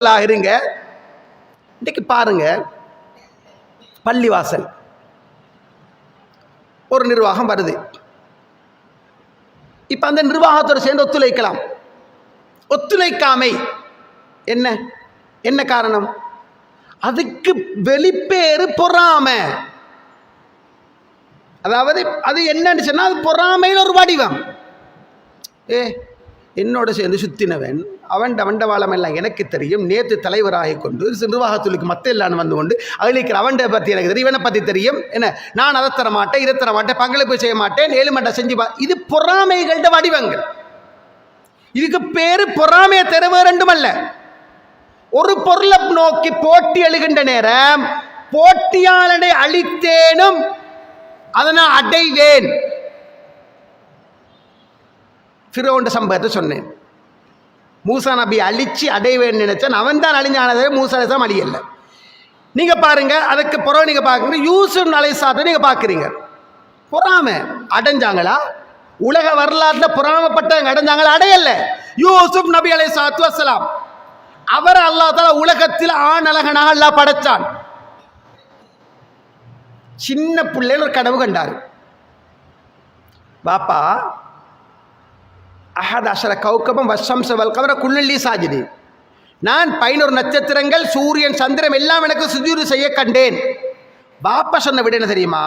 இருங்க. இன்னைக்கு பாருங்க, பள்ளிவாசல் ஒரு நிர்வாகம் வருது. இப்ப அந்த நிர்வாகத்தோடு சேர்ந்து ஒத்துழைக்கலாம். ஒத்துழைக்காமை என்ன என்ன காரணம்? அதுக்கு வெளிப்பேறு பொறாம. அதாவது அது என்னன்னு சொன்னா, அது பொறாமையில் ஒரு வடிவம். என்னோட சேர்ந்து சுத்தினவன் அவன் வண்டவாளம் எல்லாம் எனக்கு தெரியும், நேற்று தலைவராகி கொண்டு நிர்வாகத்துக்கு மத்த இல்லான்னு வந்து கொண்டு அழிக்கிற அவன் பற்றி எனக்கு தெரியும், இவனை பற்றி தெரியும், என்ன நான் அதை தர மாட்டேன், இதை தர மாட்டேன், பங்களிப்பு செய்ய மாட்டேன், 7 மட்டை செஞ்சு இது பொறாமைகள வடிவங்கள். இதுக்கு பேரு பொறாமையை தர ரெண்டுமல்ல. ஒரு பொருளை நோக்கி போட்டி எழுகின்ற நேரம் போட்டியாளனை அழித்தேனும் அதனால் அடைவேன். ஃபிரௌன் சம்பவத்தை சொன்னேன். மூசா நபி அழிச்சு அடைவேன்னு நினைச்சான், அவன் தான் அழிஞ்சானதே, மூசா அலைஹிஸ்ஸலாம் அழியல்ல. நீங்க பாருங்க, அதுக்கு பிறகு நீங்க பாக்குறீங்க யூசுப் அலைஹிஸ்ஸலாத்தை நீங்க பாக்குறீங்க. பொறாமை அடைஞ்சாங்களா? உலக வரலாற்றுல பொறாமப்பட்டவங்க அடைஞ்சாங்களா? அடையல்ல. யூசுப் நபி அலைஹிஸ்ஸலாத்து வஸ்ஸலாம் அவர் அல்லாஹ் தஆலா உலகத்தில் ஆண் அழகனாக அல்லாஹ் படைச்சான். சின்ன பிள்ளைன்னு ஒரு கனவு கண்டார். பாப்பா அஹத் அஷர கௌகபம் வஷம்ஸ வல் கமர குல்லி சாஜிதி, நான் 11 நட்சத்திரங்கள், சூரியன், சந்திரன் எல்லாம் எனக்கு சுஜூது செய்ய கண்டேன். பாப்பா சொன்ன விட என்ன தெரியுமா?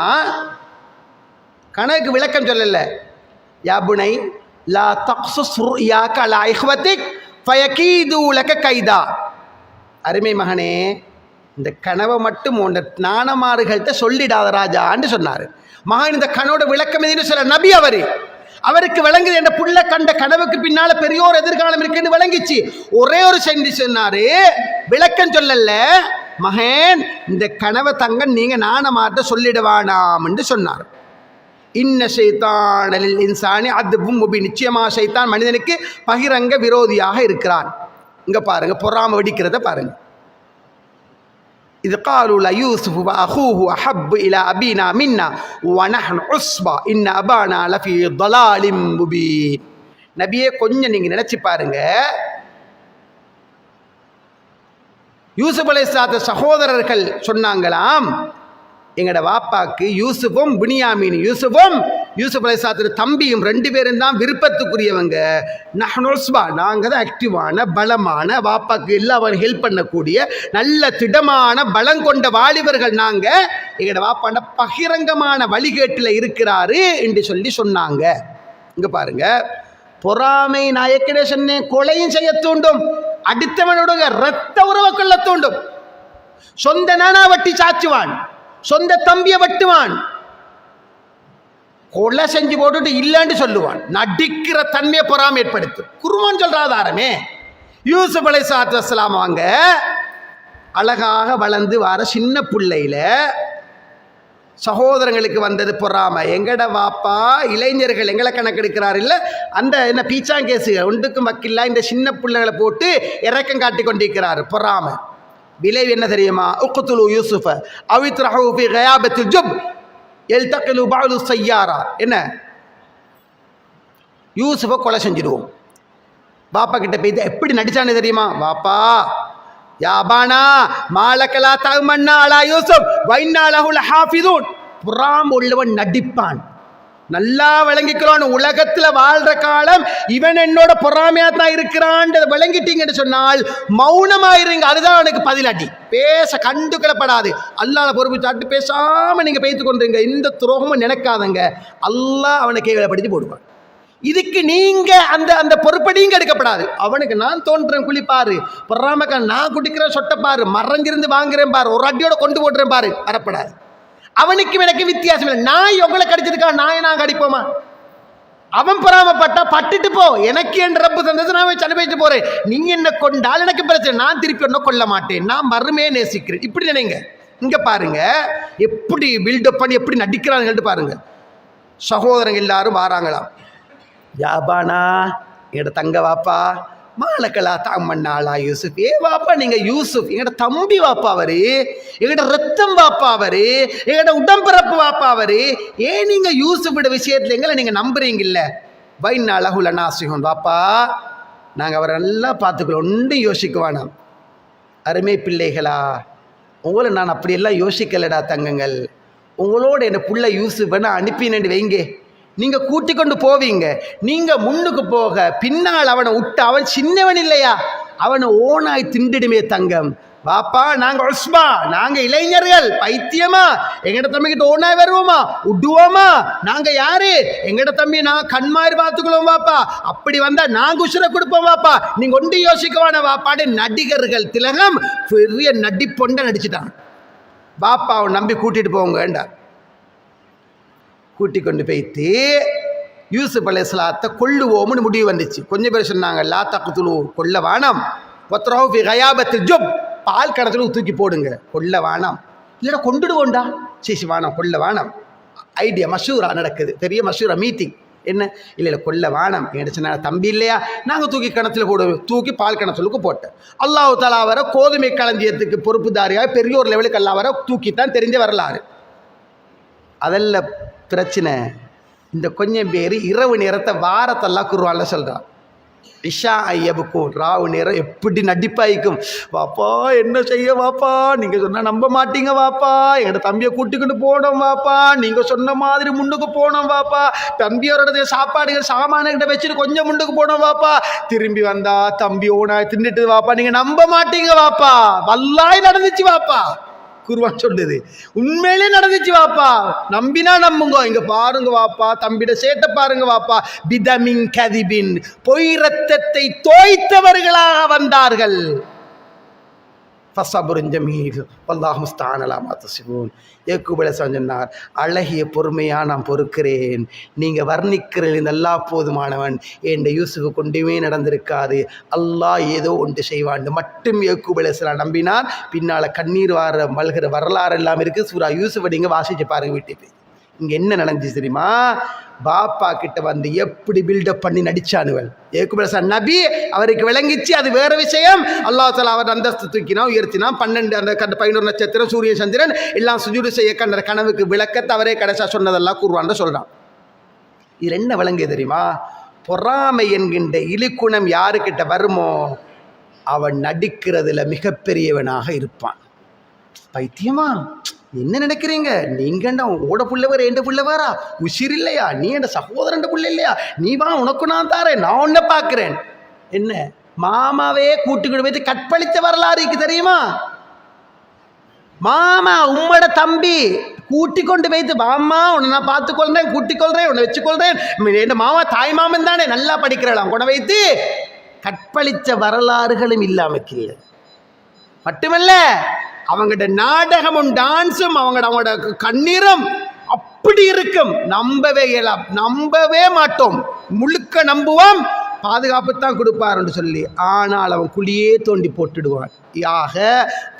கணக்கு விளக்கம் சொல்லல. யா புனை லா தக்ஸுஸ் ருயாக அலா இஹ்வதிக் ஃபயகீது லக கைதா. அருமை மகனே, இந்த கனவை மட்டும் உண்ட நாணமாறுகள்கிட்ட சொல்லிடாத ராஜான்னு சொன்னார். மகன் இந்த கனவோட விளக்கம் எதுன்னு சொல்ல நபி அவருக்கு விளங்குது. என்ற புள்ள கண்ட கனவுக்கு பின்னால பெரியோர் எதிர்காலம் இருக்குன்னு விளங்கிச்சு. ஒரே ஒரு செஞ்சு சொன்னாரு, விளக்கம் சொல்லல. மகன் இந்த கனவை தங்க நீங்க நாணமாட்ட சொல்லிடுவானாம் என்று சொன்னார். இன்ன ஷைத்தானில் இன்சானி அதுவும் முபீன், நிச்சயமா ஷைத்தான் மனிதனுக்கு பகிரங்க விரோதியாக இருக்கிறான். இங்க பாருங்க, பொறாம வெடிக்கிறத பாருங்க. இது قالوا ليوسف واخوه احب الى ابينا منا ونحن عصبه ان ابانا لفي ضلال مبين. நபியே, கொஞ்சம் நீங்க நினைச்சு பாருங்க. யூசுப் அலைஹிஸ்ஸலாத்து சகோதரர்கள் சொன்னாங்களாம், எங்கட வாப்பாக்கு யூசுஃபும் பினியாமீன், யூசுப் அலைஹிஸ்ஸலாத்து தம்பியும் 2 பேரும் தான் விருப்பத்துக்குரியவங்க. நஹ்னு உஸ்பா, நாங்கள் தான் ஆக்டிவான பலமான, வாப்பாக்கு எல்லாரும் ஹெல்ப் பண்ணக்கூடிய நல்ல திடமான பலம் கொண்ட வாலிபர்கள் நாங்க. எங்கட வாப்பாண்ட பகிரங்கமான வழிகேட்டில் இருக்கிறாரு என்று சொன்னாங்க. இங்க பாருங்க, பொறாமை நாயக்கனே சொன்னேன், கொலையும் செய்ய தூண்டும், அடித்தவனோட ரத்த உறவை கொள்ள தூண்டும். சொந்த நானா வட்டி சாச்சுவான், சொந்த தம்பியை வெட்டுவான், கொலை செஞ்சு போட்டுட்டு இல்லைன்னு சொல்லுவான். நடிக்கிற தன்மையை பொறாமை ஏற்படுத்தும். குர்ஆன் சொல்ற ஆதாரமே. யூசுப் அலைஹிஸ்ஸலாத்து வஸ்ஸலாம் அவங்க அழகாக வளர்ந்து வர சின்ன பிள்ளையில சகோதரங்களுக்கு வந்தது பொறாமை. எங்கட வாப்பா இளைஞர்கள் எங்களை கணக்கெடுக்கிறார் இல்ல, அந்த என்ன பீச்சாங்கேசு ஒன்றுக்கும் வக்கில்ல இந்த சின்ன பிள்ளைகளை போட்டு இறக்கம் காட்டி கொண்டிருக்கிறார். பொறாமை விளைவு என்ன தெரியுமா? உக்துலு யூசுஃப அவ் இத்ரஹு ஃபீ கயாபத்தில் ஜுப் யல்தகிலு பஅது ஸய்யாரா. என்ன, யூசுஃபை கொலை செஞ்சிடுவோம். பாப்பா கிட்ட போய் எப்படி நடிச்சானே தெரியுமா? பாப்பா யா அபானா மாலகலா தமன்னா அலா யூசுப் வைன்னா லஹு லஹாஃபிதூன். பொறாமை உள்ளவன் நடிப்பான். நல்லா விளங்கிக்கிறோம், உலகத்துல வாழ்ற காலம் இவன் என்னோட பொறாமையா தான் இருக்கிறான் விளங்கிட்டீங்கன்னு சொன்னால் மௌனமாயிருங்க. அதுதான் அவனுக்கு பதிலடி. பேச கண்டுக்கிடப்படாது. அல்லாஹ் பொறுப்பு சாட்டு பேசாம நீங்க பேசிட்டு கொண்டுங்க. இந்த துரோகமும் நினைக்காதங்க, அல்லாஹ் அவனை கேவலப்படுத்தி போடுவான். இதுக்கு நீங்க அந்த அந்த பொறுப்படியும் எடுக்கப்படாது. அவனுக்கு நான் தோன்றேன் குளிப்பாரு, பொறாமக்கா நான் குடிக்கிறேன் சொட்டப்பாரு, மறைஞ்சிருந்து வாங்குறேன் பாரு, ஒரு அடியோட கொண்டு போடுறேன் பாரு, வரப்படாது. அவனுக்கும் எனக்கு வித்தியாசம் இல்லை. நாய் எவ்வளவு கடிச்சிருக்கா, நாயை நான் கடிப்போமா? அவன் பொறாமப்பட்டா பட்டுட்டு போ, எனக்கு என் ரப்பு தந்தது நான் சனிப்பயிட்டு போறேன். நீங்க என்ன கொண்டால் எனக்கு பிரச்சனை, நான் திருப்பி ஒன்னும் கொள்ள மாட்டேன், நான் மறுமையை நேசிக்கிறேன். இப்படி நினைங்க. இங்க பாருங்க எப்படி பில்டப் பண்ணி எப்படி நடிக்கிறாங்க பாருங்க. சகோதரங்க எல்லாரும் வாராங்களாம். யாபானா எங்கட தங்க வாப்பா மாலக்கலா தாமண்ணாளா யூசுப். வாப்பா நீங்க யூசுப் எங்கட தம்பி வாப்பா, அவரு எங்கட ரத்தம் வாப்பா, அவரு எங்கட உடம்பிறப்பு வாப்பா, அவரு ஏன் நீங்க யூசுஃபோட விஷயத்துல எங்களை நீங்க நம்புறீங்கல்ல? வைன்னா லஹு லநாசிஹுன். வாப்பா நாங்கள் அவரை நல்லா பார்த்துக்கிறோம், ஒன்றும் யோசிக்க வேணாம். அருமை பிள்ளைகளா, உங்களை நான் அப்படியெல்லாம் யோசிக்கலடா தங்கங்கள். உங்களோட என்ன புள்ள யூசுஃப் வேணா அனுப்பினு வைங்க, நீங்கள் கூட்டி கொண்டு போவீங்க. நீங்கள் முன்னுக்கு போக பின்னால் அவனை விட்டு, அவன் சின்னவன் இல்லையா, அவனை ஓனாய் திண்டிடுமே தங்கம். வாப்பா நாங்கள் ஒஸ்மா, நாங்கள் இளைஞர்கள் பைத்தியமா, எங்கட தம்பிக்கிட்ட ஓனாய் வருவோமா, விடுவோமா? நாங்கள் யாரு? எங்கட தம்பி நான் கண்மாரி பார்த்துக்கொள்வோம் வாப்பா, அப்படி வந்தா நாங்கள் உசுரை கொடுப்போம் வாப்பா, நீங்க ஒன்று யோசிக்கவான வாப்பாடு. நடிகர்கள் திலகம் பெரிய நடிப்பொண்ட நடிச்சுட்டான். வாப்பா அவன் நம்பி கூட்டிட்டு போங்கண்டா. கூட்டி கொண்டு போய்த்து யூசுப் அலைஹிஸ்ஸலாத்தை கொல்லுவோம்னு முடிவு வந்துச்சு. கொஞ்சம் பேர் சொன்னாங்க லா தக்துலு, கொல்ல வானம், வத்ரஹு ஃபி கயாபத்தில் ஜுப், பால் கடத்துல தூக்கி போடுங்க, கொல்ல வானம். இல்லைடா கொண்டுடுவோண்டா, சீசி வானம், கொல்ல வானம். ஐடியா மஷூரா நடக்குது, பெரிய மஷூரா மீட்டிங். என்ன இல்லை கொல்ல வானம் என்ன தம்பி இல்லையா, நாங்கள் தூக்கி கிணத்துல போடுவோம். தூக்கி பால் கிணத்துலுக்கு போட்டேன். அல்லாஹ் தஆலா வர கோதுமை களஞ்சியத்துக்கு பொறுப்புதாரியாக பெரிய ஒரு லெவலுக்கு அல்லா வர தூக்கித்தான் தெரிஞ்ச வரலாறு. அதெல்லாம் பிரச்சனை. இந்த கொஞ்சம் பேர் இரவு நேரத்தை வாரத்தெல்லாம் குருவான்ல சொல்கிறான். இஷா ஐயபுக்கும் ராவு நேரம் எப்படி நடிப்பாய்க்கும். வாப்பா என்ன செய்ய வாப்பா, நீங்கள் சொன்னால் நம்ப மாட்டீங்க வாப்பா, எங்களோட தம்பியை கூட்டிக்கிட்டு போனோம் வாப்பா, நீங்கள் சொன்ன மாதிரி முன்னுக்கு போனோம் வாப்பா, தம்பியோட சாப்பாடுகள் சாமான்கிட்ட வச்சுட்டு கொஞ்சம் முன்னுக்கு போனோம் வாப்பா, திரும்பி வந்தா தம்பி ஓனா தின்னுட்டு வாப்பா, நீங்கள் நம்ப மாட்டீங்க வாப்பா, வல்லாய் நடந்துச்சு வாப்பா. குருவான் சொல்லுது உண்மையிலே நடந்துச்சு வாப்பா, நம்பினா நம்புங்க. இங்க பாருங்க வாப்பா, தம்பிட சேட்டை பாருங்க வாப்பா. பிதமின் கதிபின், பொய் ரத்தத்தை தோய்த்தவர்களாக வந்தார்கள். சொன்னார், அழகிய பொறுமையா நான் பொறுக்கிறேன், நீங்க வர்ணிக்கிறது நல்லா போதுமானவன். என் யூசுஃபு கொண்டுமே நடந்திருக்காது, அல்லாஹ் ஏதோ ஒன்று செய்வான் மட்டும் யாக்கூப் அலைஹிஸ்ஸலாம் நம்பினார். பின்னால கண்ணீர் வார மல்கிற வரலாறு எல்லாம் இருக்கு. சூரா யூசுஃபை நீங்க வாசிச்சு பாருங்க வீட்டுக்கு. இங்க என்ன நடந்துச்சு தெரியுமா? பாப்பா கிட்ட வந்து எப்படி பில்டப் பண்ணி நடிச்சானுவல். யாக்கூப் அலைஹிஸ்ஸலாம் நபி அவருக்கு விளங்கிச்சு, அது வேற விஷயம். அல்லாஹ் தஆலா அவர் அந்தஸ்து தூக்கினா உயர்த்தினா. 12 அந்த 11 நட்சத்திரம் சூரிய சந்திரன் எல்லாம் சுஜூது செய்ய கண்ட கனவுக்கு விளக்கத்தை அவரே கடைசா சொன்னதெல்லாம் குர்ஆன்ல சொல்றான். இது என்ன விளங்கு தெரியுமா? பொறாமை என்கின்ற இழிக்குணம் யாருக்கிட்ட வருமோ அவன் நடிக்கிறதுல மிகப்பெரியவனாக இருப்பான். பைத்தியமா என்ன நினைக்கிறீங்க நீங்கண்டா, ஓட புள்ளவர் எந்த புள்ளவாரா, உசிர் இல்லையா, நீ என் சகோதரன் புள்ள இல்லையா, நீ வா உனக்கு நான் தாரேன், நான் உன்னை பார்க்கிறேன். என்ன மாமாவே கூட்டுக்கிட்டு வைத்து கற்பழித்த வரலாறு தெரியுமா? மாமா உம்மோட தம்பி கூட்டி கொண்டு வைத்து, மாமா உன்னை நான் பார்த்துக்கொள்றேன், கூட்டிக்கொள்றேன், உன்னை வச்சுக்கொள்றேன், என் மாமா தாய் மாமன் தானே, நல்லா படிக்கிறாளாம், கொண்டு வைத்து கற்பழித்த வரலாறுகளும் இல்லாமக்கு இல்லை. மட்டுமல்ல அவங்களோட நாடகமும் டான்ஸும் அவங்களோட கண்ணீரும் அப்படி இருக்கும். நம்பவே மாட்டோம், முழுக்க நம்புவோம், பாதுகாப்பு தான் கொடுப்பாருன்னு சொல்லி. ஆனால் அவன் குழியே தோண்டி போட்டுடுவான். யாக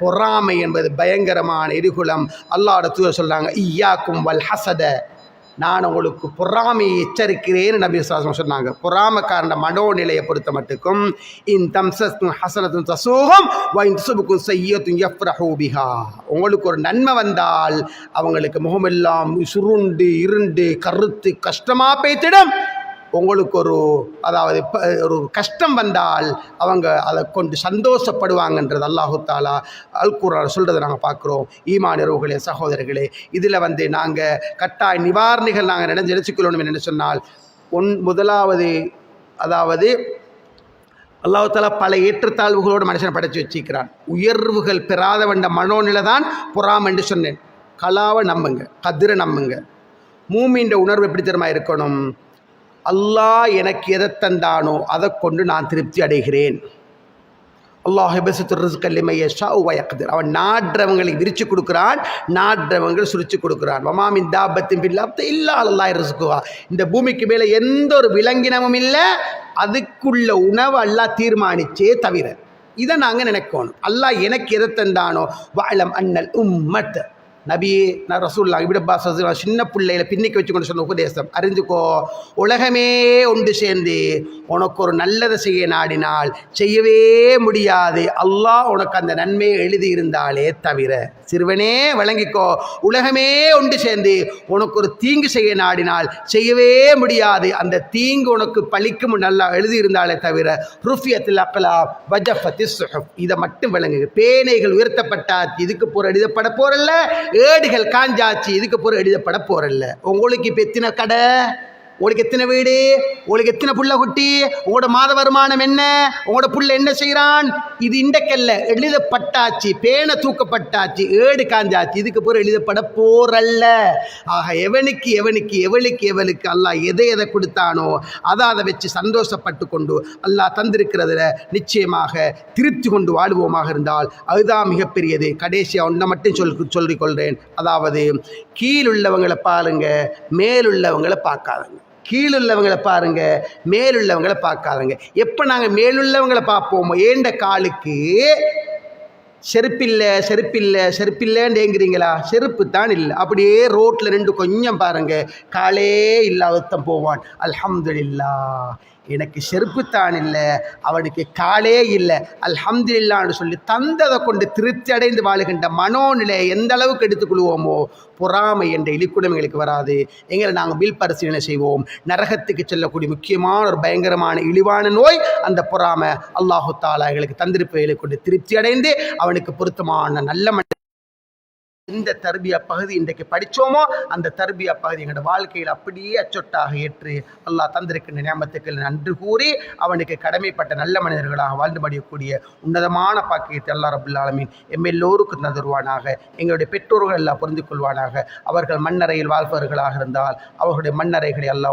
பொறாமை என்பது பயங்கரமான எரிகுலம். அல்லாஹ்வுடைய தூதர் சொல்றாங்க, இய்யாக்கும் வல் ஹஸத, நான் உங்களுக்கு பொறாமையை எச்சரிக்கிறேன்னு நபி ஸல்லல்லாஹு அலைஹி வஸல்லம் சொன்னாங்க. பொறாமைக்காரன மனோநிலையை பொறுத்த மட்டுக்கும் இன் தம்சஸ்தும் ஹஸனத்துன் தசூஹும் வ இன் துஸிபுக்கும் ஸய்யிஅத்துன் யஃப்ரஹூ பிஹா, உங்களுக்கு ஒரு நன்மை வந்தால் அவங்களுக்கு முகமெல்லாம் சுருண்டு இருண்டு கருத்து கஷ்டமாக பேத்திடும். உங்களுக்கு ஒரு கஷ்டம் வந்தால் அவங்க அதை கொண்டு சந்தோஷப்படுவாங்கன்றது அல்லாஹு தாலா அல் குர்ஆன் சொல்கிறத நாங்கள் பார்க்குறோம். ஈமானியர்களே சகோதரர்களே, இதில் நாங்கள் கட்டாய நிவாரணிகள் நாங்கள் நினைச்சுக்கொள்ளணும். என்ன சொன்னால், முதலாவது அல்லாஹு தாலா பல ஏற்றத்தாழ்வுகளோடு மனுஷனை படைச்சு வச்சிருக்கிறான். உயர்வுகள் பெறாத வந்த மனோநிலை தான் பொறாமை என்று சொன்னேன். கலாவை நம்புங்க, கதிரை நம்புங்க. மூமின்ற உணர்வு எப்படி தெரியுமா இருக்கணும்? அல்லாஹ் எனக்கு எதை தந்தானோ அதை கொண்டு நான் திருப்தி அடைகிறேன். அல்லாஹ் பஸித்து ரிஸ்க லிமன் யஷாஉ வ யக்திர், அவன் நாடுறவங்களுக்கு விரிச்சு கொடுக்குறான், நாடுறவங்க சுரிச்சு கொடுக்குறான். வமா மின் தாபத்தின் ஃபில் அர்தி இல்லா அல்லாஹ் ரிஸ்குஹா, இந்த பூமிக்கு மேலே எந்த ஒரு விலங்கினமும் இல்லை, அதுக்குள்ள உணவு அல்லாஹ் தீர்மானிச்சே தவிர. இதை நாங்கள் நினைக்கணும். அல்லாஹ் எனக்கு எதை தந்தானோ வஅலம் அன்னல் உம்மத், நபி நான் ரசூல்லா இப்னு அப்பாஸ் சின்ன பிள்ளையில பின்னிக்கு வச்சு கொண்டு சொன்ன உபதேசம் அறிஞ்சுக்கோ, உலகமே ஒன்று சேர்ந்து உனக்கு ஒரு நல்லதை செய்ய நாடினால் செய்யவே முடியாது, அல்லாஹ் உனக்கு அந்த நன்மையை எழுதி இருந்தாலே தவிர. சிறுவனே விளங்கிக்கோ, உலகமே ஒன்று சேர்ந்து உனக்கு ஒரு தீங்கு செய்ய நாடினால் செய்யவே முடியாது, அந்த தீங்கு உனக்கு பழிக்கும் நல்லா எழுதி இருந்தாலே தவிர. ருஃபியத்தில் அக்லாம் வஜஃபத்தி சுஹுஃப், இதை மட்டும் விளங்குங்க. பேனைகள் உயர்த்தப்பட்டாச்சு, இதுக்கு போற எழுதப்பட போறல்ல. ஏடுகள் காஞ்சாச்சு, இதுக்கு போற எழுதப்பட போறல்ல. உங்களுக்கு இப்போ எத்தனை கடை, உங்களுக்கு எத்தனை வீடு, உங்களுக்கு எத்தனை புள்ள குட்டி, உங்களோட மாத வருமானம் என்ன, உங்களோட புள்ள என்ன செய்கிறான், இது இண்டக்கல்ல எழுதப்பட்டாச்சு. பேனை தூக்கப்பட்டாச்சு, ஏடு காஞ்சாச்சு, இதுக்கு போற எழுதப்பட போறல்ல. ஆக எவனுக்கு எவனுக்கு எவளுக்கு எவளுக்கு அல்லாஹ் எதை எதை கொடுத்தானோ அதை வச்சு சந்தோஷப்பட்டு கொண்டு அல்லாஹ் தந்திருக்கிறதுல நிச்சயமாக திருப்தி கொண்டு வாழ்வோமாக இருந்தால் அதுதான் மிகப்பெரியது. கடைசியாக ஒன்றை மட்டும் சொல்லிக்கொள்கிறேன், அதாவது கீழுள்ளவங்களை பாருங்க, மேலுள்ளவங்களை பார்க்காதங்க. கீழுள்ளவங்களை பாருங்க, மேலுள்ளவங்களை பார்க்காதங்க. எப்போ நாங்கள் மேலுள்ளவங்களை பார்ப்போமோ, ஏண்ட காலுக்கு செருப்பில்லை செருப்பில்லை செருப்பில்லைன்றேங்கிறீங்களா, செருப்பு தான் இல்லை. அப்படியே ரோட்டில் நின்று கொஞ்சம் பாருங்க, காலே இல்லாதத்தம் போவான். அல்ஹம்துலில்லாஹ், எனக்கு செருப்புத்தான் இல்லை, அவனுக்கு காலே இல்லை, அல்ஹம்துலில்லாஹ்னு சொல்லி தந்ததை கொண்டு திருப்தி அடைந்து வாழுகின்ற மனோநிலை எந்த அளவுக்கு எடுத்துக்கொள்வோமோ பொறாமை என்ற இழிக்குணமைகளுக்கு வராது. எங்களை நாங்கள் வில் பரிசீலனை செய்வோம். நரகத்துக்கு செல்லக்கூடிய முக்கியமான ஒரு பயங்கரமான இழிவான நோய் அந்த பொறாமை. அல்லாஹு தாலா எங்களுக்கு தந்திருப்பைகளை கொண்டு திருப்தி அடைந்து அவனுக்கு பொருத்தமான நல்ல இந்த தர்பியா பகுதி இன்றைக்கு படித்தோமோ அந்த தர்பியா பகுதி எங்களோட வாழ்க்கையில் அப்படியே அச்சொட்டாக ஏற்று அல்லாஹ் தந்திருக்கின்ற நியமத்துக்கள் நன்றி கூறி அவனுக்கு கடமைப்பட்ட நல்ல மனிதர்களாக வாழ்ந்து படிக்கக்கூடிய உன்னதமான பாக்கியத்தை அல்லாஹ் ரப்பல் ஆலமீன் எல்லோருக்கும் தருவானாக. எங்களுடைய பெற்றோர்கள் எல்லாம் புரிந்து கொள்வானாக. அவர்கள் மண்ணறையில் வாழ்பவர்களாக இருந்தால் அவர்களுடைய மண்ணறைகளை அல்லாஹ்